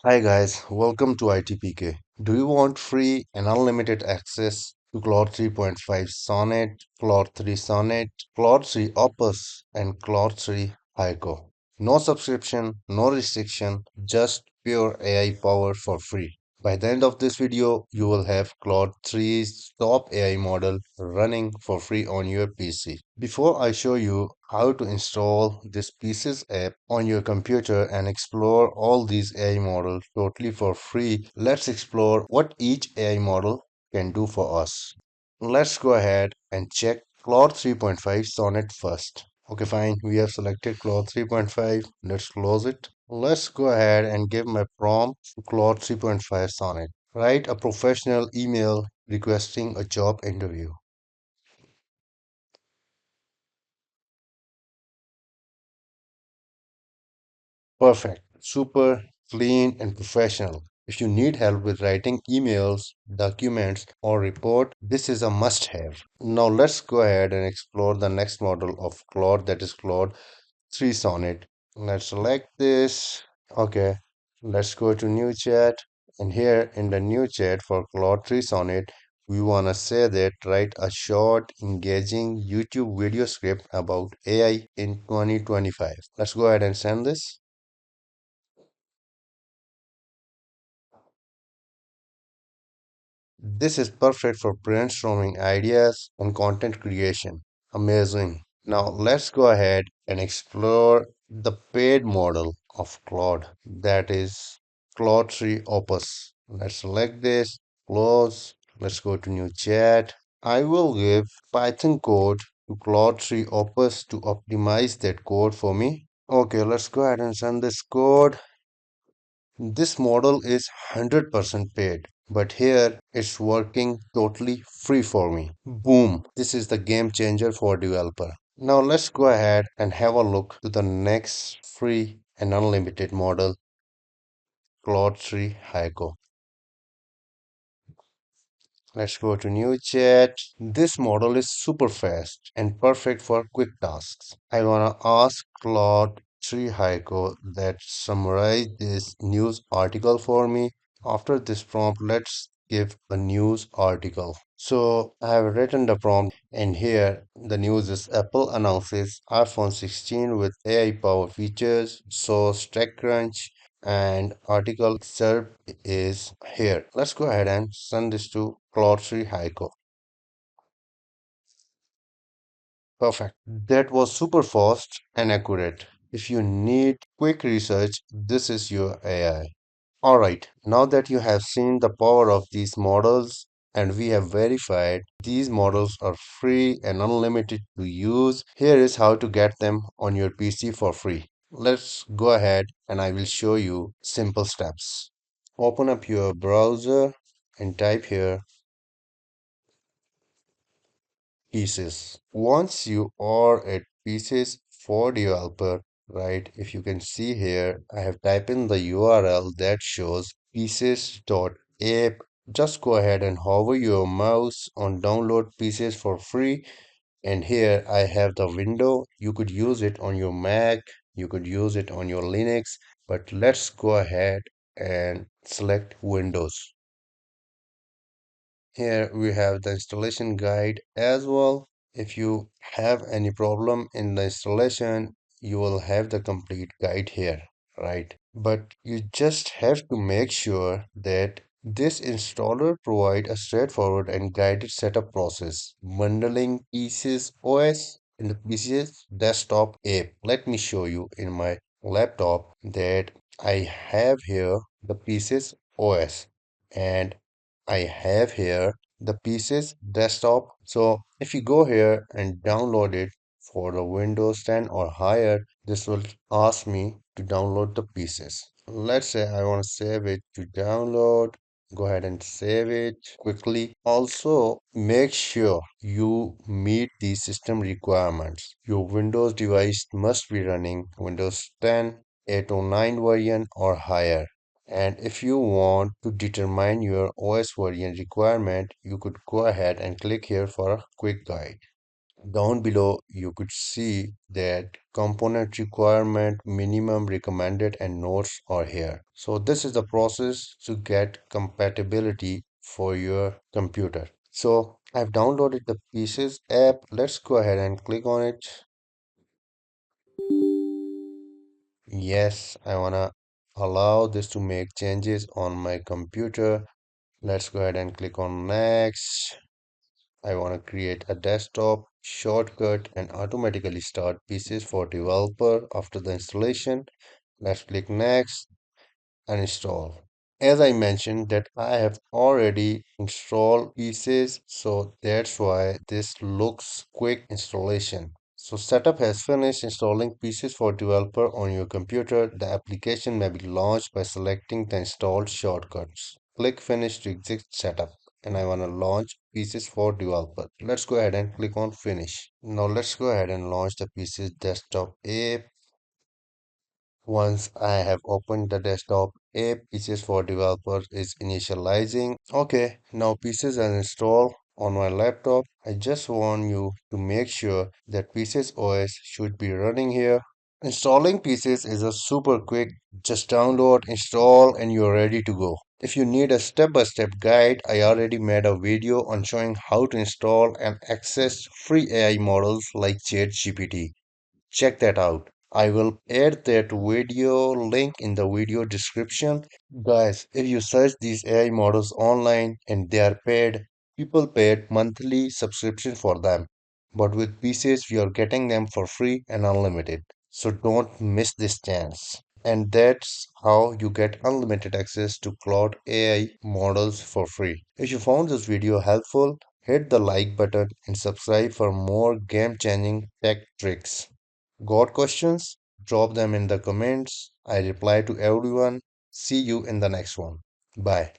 Hi guys, welcome to ITPK. Do you want free and unlimited access to Claude 3.5 Sonnet, Claude 3 Sonnet, Claude 3 Opus, and Claude 3 Haiku? No subscription, no restriction, just pure AI power for free. By the end of this video, you will have Claude 3's top AI model running for free on your PC. Before I show you how to install this Pieces app on your computer and explore all these AI models totally for free, let's explore what each AI model can do for us. Let's go ahead and check Claude 3.5 Sonnet first. Okay, fine. We have selected Claude 3.5. Let's close it. Let's go ahead and give my prompt to Claude 3.5 Sonnet. Write a professional email requesting a job interview. Perfect. Super clean and professional. If you need help with writing emails, documents, or report, this is a must have. Now let's go ahead and explore the next model of Claude, that is Claude 3 Sonnet. Let's select this. Okay, let's go to new chat. And here in the new chat for Claude 3 Sonnet, we want to say that write a short, engaging YouTube video script about AI in 2025. Let's go ahead and send this. This is perfect for brainstorming ideas and content creation. Amazing. Now let's go ahead and explore the paid model of Claude, that is Claude 3 Opus. Let's select this, close. Let's go to new chat. I will give Python code to Claude 3 Opus to optimize that code for me. Okay, let's go ahead and send this code. This model is 100% paid, but here it's working totally free for me. Boom! This is the game changer for developer. Now let's go ahead and have a look to the next free and unlimited model, Claude 3 Haiku. Let's go to new chat. This model is super fast and perfect for quick tasks. I wanna ask Claude 3 Haiku that summarize this news article for me. After this prompt, let's give a news article. So I have written the prompt, and here the news is Apple announces iPhone 16 with AI power features, source TechCrunch, and article excerpt is here. Let's go ahead and send this to Claude 3 Haiku. Perfect. That was super fast and accurate. If you need quick research, this is your AI. Alright, now that you have seen the power of these models and we have verified these models are free and unlimited to use, here is how to get them on your PC for free. Let's go ahead and I will show you simple steps. Open up your browser and type here pieces. Once you are at pieces for developer, right? If you can see here, I have typed in the URL that shows pieces.app. Just go ahead and hover your mouse on download pieces for free. And here I have the window. You could use it on your Mac, you could use it on your Linux, but let's go ahead and select Windows. Here we have the installation guide as well. If you have any problem in the installation, you will have the complete guide here, right? But you just have to make sure that this installer provide a straightforward and guided setup process, bundling Pieces OS in the Pieces desktop app. Let me show you in my laptop that I have here the Pieces OS and I have here the Pieces desktop. So if you go here and download it for the Windows 10 or higher, this will ask me to download the pieces. Let's say I want to save it to download. Go ahead and save it quickly. Also, make sure you meet the system requirements. Your Windows device must be running Windows 10, 809 version or higher. And if you want to determine your OS version requirement, you could go ahead and click here for a quick guide. Down below, you could see that component requirement, minimum recommended, and notes are here. So this is the process to get compatibility for your computer. So I've downloaded the Pieces app. Let's go ahead and click on it. Yes, I wanna allow this to make changes on my computer. Let's go ahead and click on next. I want to create a desktop shortcut and automatically start Pieces for developer after the installation. Let's click next and install. As I mentioned that I have already installed Pieces, so that's why this looks quick installation. So setup has finished installing Pieces for developer on your computer. The application may be launched by selecting the installed shortcuts. Click finish to exit setup. And I want to launch Pieces for developer. Let's go ahead and click on finish. Now let's go ahead and launch the Pieces desktop app. Once I have opened the desktop app, Pieces for Developers is initializing. Okay, now Pieces are installed on my laptop. I just want you to make sure that Pieces OS should be running here. Installing Pieces is a super quick. Just download, install, and you're ready to go. If you need a step-by-step guide, I already made a video on showing how to install and access free AI models like ChatGPT. Check that out. I will add that video link in the video description. Guys, if you search these AI models online and they are paid, people paid monthly subscription for them. But with pieces, we are getting them for free and unlimited. So don't miss this chance. And that's how you get unlimited access to Claude AI models for free. If you found this video helpful, hit the like button and subscribe for more game-changing tech tricks. Got questions? Drop them in the comments. I reply to everyone. See you in the next one. Bye.